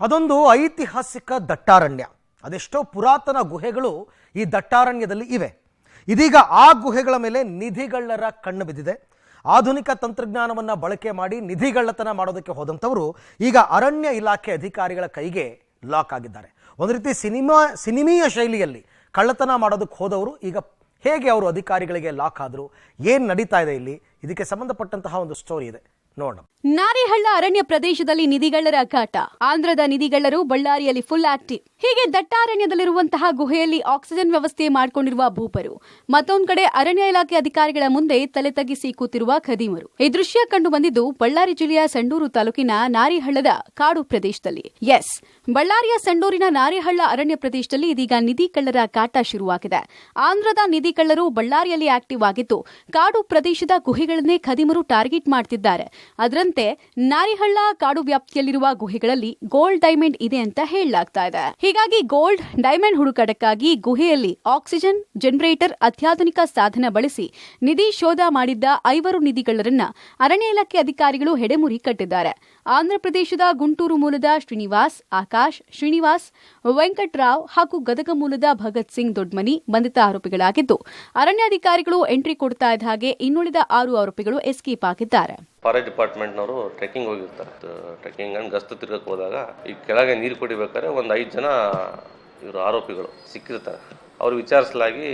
ಅದೊಂದು ಐತಿಹಾಸಿಕ ದಟ್ಟಾರಣ್ಯ. ಅದೆಷ್ಟೋ ಪುರಾತನ ಗುಹೆಗಳು ಈ ದಟ್ಟಾರಣ್ಯದಲ್ಲಿ ಇವೆ. ಇದೀಗ ಆ ಗುಹೆಗಳ ಮೇಲೆ ನಿಧಿಗಳ್ಳರ ಕಣ್ಣು ಬಿದ್ದಿದೆ. ಆಧುನಿಕ ತಂತ್ರಜ್ಞಾನವನ್ನು ಬಳಕೆ ಮಾಡಿ ನಿಧಿಗಳ್ಳತನ ಮಾಡೋದಕ್ಕೆ ಹೋದಂಥವರು ಈಗ ಅರಣ್ಯ ಇಲಾಖೆ ಅಧಿಕಾರಿಗಳ ಕೈಗೆ ಲಾಕ್ ಆಗಿದ್ದಾರೆ. ಒಂದು ರೀತಿ ಸಿನಿಮೀಯ ಶೈಲಿಯಲ್ಲಿ ಕಳ್ಳತನ ಮಾಡೋದಕ್ಕೆ ಹೋದವರು ಈಗ ಹೇಗೆ ಅವರು ಅಧಿಕಾರಿಗಳಿಗೆ ಲಾಕ್ ಆದರು, ಏನು ನಡೀತಾ ಇದೆ ಇಲ್ಲಿ, ಇದಕ್ಕೆ ಸಂಬಂಧಪಟ್ಟಂತಹ ಒಂದು ಸ್ಟೋರಿ ಇದೆ, ನೋಡೋಣ. ನಾರಿಹಳ್ಳ ಅರಣ್ಯ ಪ್ರದೇಶದಲ್ಲಿ ನಿಧಿಗಳ್ಳರ ಕಾಟ. ಆಂಧ್ರದ ನಿಧಿಗಳ್ಳರು ಬಳ್ಳಾರಿಯಲ್ಲಿ ಫುಲ್ ಆಕ್ಟಿವ್. ಹೀಗೆ ದಟ್ಟಾರಣ್ಯದಲ್ಲಿರುವಂತಹ ಗುಹೆಯಲ್ಲಿ ಆಕ್ಸಿಜನ್ ವ್ಯವಸ್ಥೆ ಮಾಡಿಕೊಂಡಿರುವ ಭೂಪರು, ಮತ್ತೊಂದು ಕಡೆ ಅರಣ್ಯ ಇಲಾಖೆ ಅಧಿಕಾರಿಗಳ ಮುಂದೆ ತಲೆ ತಗ್ಗಿಸಿ ಕೂತಿರುವ ಖದೀಮರು. ಈ ದೃಶ್ಯ ಕಂಡು ಬಂದಿದ್ದು ಬಳ್ಳಾರಿ ಜಿಲ್ಲೆಯ ಸಂಡೂರು ತಾಲೂಕಿನ ನಾರಿಹಳ್ಳದ ಕಾಡು ಪ್ರದೇಶದಲ್ಲಿ. ಬಳ್ಳಾರಿಯ ಸಂಡೂರಿನ ನಾರಿಹಳ್ಳ ಅರಣ್ಯ ಪ್ರದೇಶದಲ್ಲಿ ಇದೀಗ ನಿಧಿಕಳ್ಳರ ಕಾಟ ಶುರುವಾಗಿದೆ. ಆಂಧ್ರದ ನಿಧಿಕಳ್ಳರು ಬಳ್ಳಾರಿಯಲ್ಲಿ ಆಕ್ಟಿವ್ ಆಗಿದ್ದು ಕಾಡು ಪ್ರದೇಶದ ಗುಹೆಗಳನ್ನೇ ಖದೀಮರು ಟಾರ್ಗೆಟ್ ಮಾಡುತ್ತಿದ್ದಾರೆ. ಅದರಂತೆ ನಾರಿಹಳ್ಳ ಕಾಡು ವ್ಯಾಪ್ತಿಯಲ್ಲಿರುವ ಗುಹೆಗಳಲ್ಲಿ ಗೋಲ್ಡ್ ಡೈಮಂಡ್ ಇದೆ ಅಂತ ಹೇಳಲಾಗ್ತಾ ಇದೆ. ಹೀಗಾಗಿ ಗೋಲ್ಡ್ ಡೈಮಂಡ್ ಹುಡುಕಾಟಕ್ಕಾಗಿ ಗುಹೆಯಲ್ಲಿ ಆಕ್ಸಿಜನ್ ಜನರೇಟರ್ ಅತ್ಯಾಧುನಿಕ ಸಾಧನ ಬಳಸಿ ನಿಧಿ ಶೋಧ ಮಾಡಿದ್ದ 5 ನಿಧಿಗಳ್ಳರನ್ನ ಅರಣ್ಯ ಇಲಾಖೆ ಅಧಿಕಾರಿಗಳು ಹೆಡೆಮುರಿ ಕಟ್ಟಿದ್ದಾರೆ. ಆಂಧ್ರಪ್ರದೇಶದ ಗುಂಟೂರು ಮೂಲದ ಶ್ರೀನಿವಾಸ್, ಆಕಾಶ್, ಶ್ರೀನಿವಾಸ್, ವೆಂಕಟರಾವ್ ಹಾಗೂ ಗದಗ ಮೂಲದ ಭಗತ್ ಸಿಂಗ್ ದೊಡ್ಮನಿ ಬಂಧಿತ ಆರೋಪಿಗಳಾಗಿದ್ದು ಅರಣ್ಯಾಧಿಕಾರಿಗಳು ಎಂಟ್ರಿ ಕೊಡ್ತಾ ಇದ್ದ ಹಾಗೆ ಇನ್ನುಳಿದ 6 ಆರೋಪಿಗಳು ಎಸ್ಕೇಪ್ ಆಗಿದ್ದಾರೆ. ಫಾರೆಸ್ಟ್ ಡಿಪಾರ್ಟ್ಮೆಂಟ್ನವರು ಟ್ರೆಕ್ಕಿಂಗ್ ಹೋಗಿರ್ತಾರೆ. ಟ್ರೆಕ್ಕಿಂಗ್ ಅಂಡ್ ಗಸ್ತು ತಿರ್ಗಕ್ಕೆ ಹೋದಾಗ ಈ ಕೆಳಗೆ ನೀರು ಕುಡಿಬೇಕಾದ್ರೆ ಒಂದು 5 ಜನ ಇವರು ಆರೋಪಿಗಳು ಸಿಕ್ಕಿರ್ತಾರೆ. ಅವ್ರು ವಿಚಾರಿಸಲಾಗಿ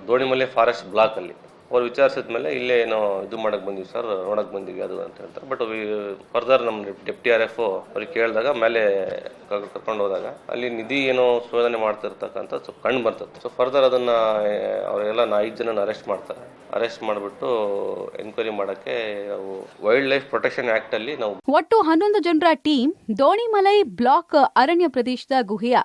ದೋಣಿಮಲೆ ಫಾರೆಸ್ಟ್ ಬ್ಲಾಕಲ್ಲಿ ಅವ್ರು ವಿಚಾರಿಸಿದ ಮೇಲೆ ಇಲ್ಲೇ ಏನೋ ಇದು ಮಾಡಕ್ ಬಂದಿವಿ ಸರ್, ನೋಡಕ್ ಬಂದಿವಿ ಅದು ಅಂತ ಹೇಳ್ತಾರೆ. ಬಟ್ ಫರ್ದರ್ ನಮ್ಮ ಡೆಪ್ಟಿ RFO ಅವ್ರಿಗೆ ಕೇಳಿದಾಗ ಮೇಲೆ ಕರ್ಕೊಂಡು ಹೋದಾಗ ಅಲ್ಲಿ ನಿಧಿ ಏನೋ ಶೋಧನೆ ಮಾಡ್ತಿರ್ತಕ್ಕಂಥ ಸ್ವಲ್ಪ ಕಂಡು ಬರ್ತದೆ. ಸೊ ಫರ್ದರ್ ಅದನ್ನ ಅವರೆಲ್ಲ 5 ಜನ ಅರೆಸ್ಟ್ ಮಾಡ್ತಾರೆ. ಅರೆಸ್ಟ್ ಮಾಡಿಬಿಟ್ಟು ಎನ್ಕ್ವೈರಿ ಮಾಡಕ್ಕೆ ನಾವು ವೈಲ್ಡ್ ಲೈಫ್ ಪ್ರೊಟೆಕ್ಷನ್ ಆಕ್ಟ್ ಅಲ್ಲಿ ನಾವು ಒಟ್ಟು 11 ಜನರ ಟೀಮ್ ದೋಣಿಮಲೈ ಬ್ಲಾಕ್ ಅರಣ್ಯ ಪ್ರದೇಶದ ಗುಹೆಯ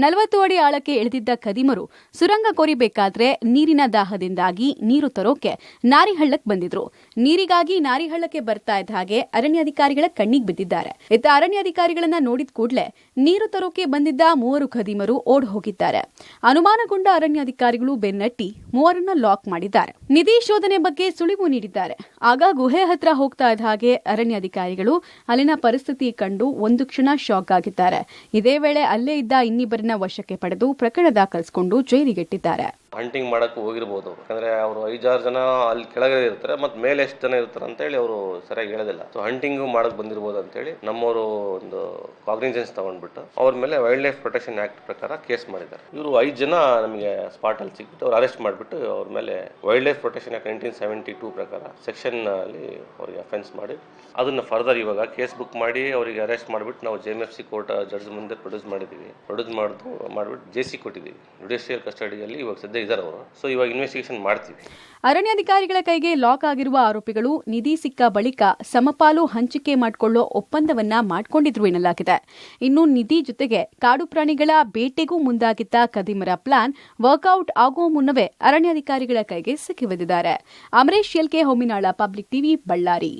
40 ಅಡಿ ಆಳಕ್ಕೆ ಇಳಿದಿದ್ದ ಖದೀಮರು ಸುರಂಗ ಕೊರಿಬೇಕಾದ್ರೆ ನೀರಿನ ದಾಹದಿಂದಾಗಿ ನೀರು ತರೋಕೆ ನಾರಿಹಳ್ಳಕ್ಕೆ ಬಂದಿದ್ರು. ನೀರಿಗಾಗಿ ನಾರಿಹಳ್ಳಕ್ಕೆ ಬರ್ತಾ ಇದ್ದ ಹಾಗೆ ಅರಣ್ಯಾಧಿಕಾರಿಗಳ ಕಣ್ಣಿಗೆ ಬಿದ್ದಿದ್ದಾರೆ. ಇತ್ತ ಅರಣ್ಯಾಧಿಕಾರಿಗಳನ್ನ ನೋಡಿದ ಕೂಡಲೇ ನೀರು ತರೋಕೆ ಬಂದಿದ್ದ 3 ಖದೀಮರು ಓಡ್ ಹೋಗಿದ್ದಾರೆ. ಅನುಮಾನಗೊಂಡ ಅರಣ್ಯಾಧಿಕಾರಿಗಳು ಬೆನ್ನಟ್ಟಿ 3ರನ್ನ ಲಾಕ್ ಮಾಡಿದ್ದಾರೆ. ನಿಧಿ ಶೋಧನೆ ಬಗ್ಗೆ ಸುಳಿವು ನೀಡಿದ್ದಾರೆ. ಆಗ ಗುಹೆ ಹತ್ರ ಹೋಗ್ತಾ ಇದ್ದ ಹಾಗೆ ಅರಣ್ಯಾಧಿಕಾರಿಗಳು ಅಲ್ಲಿನ ಪರಿಸ್ಥಿತಿ ಕಂಡು ಒಂದು ಕ್ಷಣ ಶಾಕ್ ಆಗಿದ್ದಾರೆ. ಇದೇ ವೇಳೆ ಅಲ್ಲೇ ಇದ್ದ ಇನ್ನಿಬ್ಬರನ್ನ ವಶಕ್ಕೆ ಪಡೆದು ಪ್ರಕರಣ ದಾಖಲಿಸಿಕೊಂಡು ಜೈಲಿಗೆಟ್ಟಿದ್ದಾರೆ. ಹಂಟಿಂಗ್ ಮಾಡಕ್ಕೆ ಹೋಗಿರ್ಬೋದು, ಯಾಕಂದ್ರೆ ಅವರು 5-6 ಜನ ಅಲ್ಲಿ ಕೆಳಗೆ ಇರ್ತಾರೆ, ಮತ್ತೆ ಮೇಲೆ ಎಷ್ಟು ಜನ ಇರ್ತಾರೆ ಅಂತ ಹೇಳಿ ಅವರು ಸರಿಯಾಗಿ ಹೇಳೋದಿಲ್ಲ. ಸೊ ಹಂಟಿಂಗ್ ಮಾಡಕ್ ಬಂದಿರ್ಬೋದು ಅಂತ ಹೇಳಿ ನಮ್ಮವರು ಒಂದು ಕಾಗ್ನಿಜೆನ್ಸ್ ತಗೊಂಡ್ಬಿಟ್ಟು ಅವ್ರ ಮೇಲೆ ವೈಲ್ಡ್ ಲೈಫ್ ಪ್ರೊಟೆಕ್ಷನ್ ಆಕ್ಟ್ ಪ್ರಕಾರ ಕೇಸ್ ಮಾಡಿದ್ದಾರೆ. ಇವರು 5 ಜನ ನಮಗೆ ಸ್ಪಾಟ್ ಅಲ್ಲಿ ಸಿಕ್ಬಿಟ್ಟು ಅವ್ರು ಅರೆಸ್ಟ್ ಮಾಡಿಬಿಟ್ಟು ಅವ್ರ ಮೇಲೆ ವೈಲ್ಡ್ ಲೈಫ್ ಪ್ರೊಟೆಕ್ಷನ್ ಆಕ್ಟ್ 1972 ಪ್ರಕಾರ ಸೆಕ್ಷನ್ ಅಲ್ಲಿ ಅವರಿಗೆ ಅಫೆನ್ಸ್ ಮಾಡಿ ಅದನ್ನ ಫರ್ದರ್ ಇವಾಗ ಕೇಸ್ ಬುಕ್ ಮಾಡಿ ಅವರಿಗೆ ಅರೆಸ್ಟ್ ಮಾಡಿಬಿಟ್ಟು ನಾವು JMFC ಕೋರ್ಟ್ ಜಡ್ಜ್ ಮುಂದೆ ಪ್ರೊಡ್ಯೂಸ್ ಮಾಡಿಬಿಟ್ಟು JC ಕೊಟ್ಟಿದ್ದೀವಿ. ಜುಡಿಷಿಯಲ್ ಕಸ್ಟಡಿಯಲ್ಲಿ ಇವಾಗ ಸದ್ಯ ಇದ್ದಾರೆ ಅವರು. ಸೊ ಇವಾಗ ಇನ್ವೆಸ್ಟಿಗೇಷನ್ ಮಾಡ್ತೀವಿ. ಅರಣ್ಯಾಧಿಕಾರಿಗಳ ಕೈಗೆ ಲಾಕ್ ಆಗಿರುವ ಆರೋಪಿಗಳು ನಿಧಿ ಸಿಕ್ಕ ಬಳಿಕ ಸಮಪಾಲು ಹಂಚಿಕೆ ಮಾಡಿಕೊಳ್ಳೋ ಒಪ್ಪಂದವನ್ನ ಮಾಡಿಕೊಂಡಿದ್ರು ಎನ್ನಲಾಗಿದೆ. ಇನ್ನು ನಿಧಿ ಜೊತೆಗೆ ಕಾಡು ಪ್ರಾಣಿಗಳ ಬೇಟೆಗೂ ಮುಂದಾಗಿದ್ದ ಖದೀಮರ ಪ್ಲಾನ್ ವರ್ಕೌಟ್ ಆಗುವ ಮುನ್ನವೇ ಅರಣ್ಯಾಧಿಕಾರಿಗಳ ಕೈಗೆ ಸಿಕ್ಕಿಬಿದ್ದಿದ್ದಾರೆ. Amaresh LK, Homminal, public TV, Ballari.